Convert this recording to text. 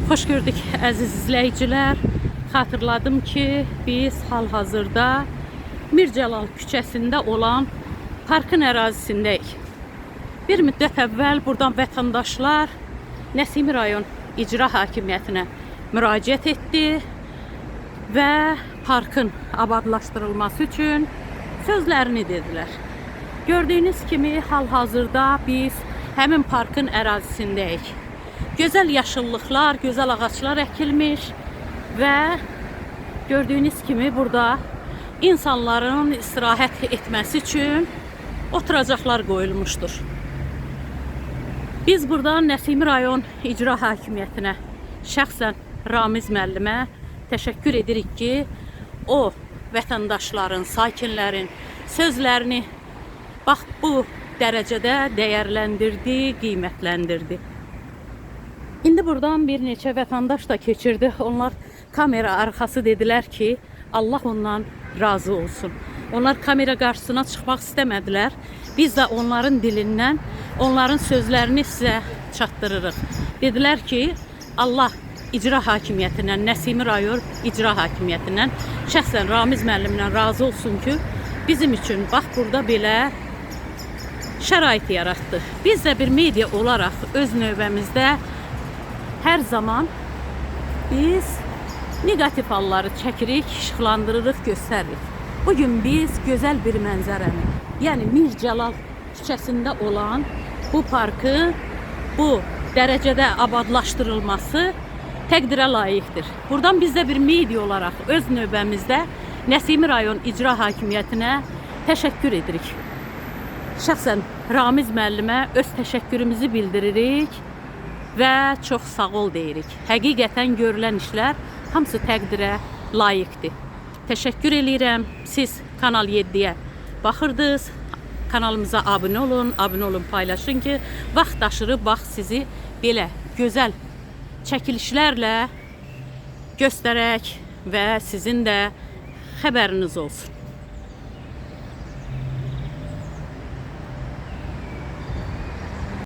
Hoş gördük əziz izləyicilər. Xatırladım ki, biz hal-hazırda Mircəlal küçəsində olan parkın ərazisindəyik. Bir müddət əvvəl buradan vətəndaşlar Nəsimi rayon icra hakimiyyətinə müraciət etdi və parkın abadlaşdırılması üçün sözlərini dedilər. Gördüyünüz kimi hal-hazırda biz həmin parkın ərazisindəyik. Gözəl yaşıllıqlar, gözəl ağaçlar əkilmiş və gördüyünüz kimi burada insanların istirahət etməsi üçün oturacaqlar qoyulmuşdur. Biz buradan Nəsimi rayon icra hakimiyyətinə şəxsən Ramiz müəllimə təşəkkür edirik ki, o vətəndaşların, sakinlərin sözlərini bax bu dərəcədə dəyərləndirdi, qiymətləndirdi. İndi buradan bir neçə vətəndaş da keçirdi. Onlar kamera arxası dedilər ki, Allah ondan razı olsun. Onlar kamera qarşısına çıxmaq istəmədilər. Biz də onların dilindən, onların sözlərini sizə çatdırırıq. Dedilər ki, Allah icra hakimiyyətindən, Nəsimi rayon icra hakimiyyətindən, şəxsən Ramiz müəllimdən razı olsun ki, bizim üçün bax burada belə şərait yaratdı. Biz də bir media olaraq öz növbəmizdə hər zaman biz negativ halları çəkirik, işıqlandırırıq, göstəririk. Bugün biz gözəl bir mənzərəni, yəni Mircəlal küçəsində olan bu parkı bu dərəcədə abadlaşdırılması təqdirə layiqdir. Buradan biz də bir media olaraq öz növbəmizdə Nəsimi rayon icra hakimiyyətinə təşəkkür edirik. Şəxsən Ramiz müəllimə öz təşəkkürümüzü bildiririk və çox sağ ol deyirik. Həqiqətən görülən işlər hamısı təqdirə layiqdir. Təşəkkür edirəm. Siz Kanal 7-yə baxırdınız. Kanalımıza abunə olun, paylaşın ki, vaxt aşırı bax sizi belə gözəl çəkilişlərlə göstərək və sizin də xəbəriniz olsun.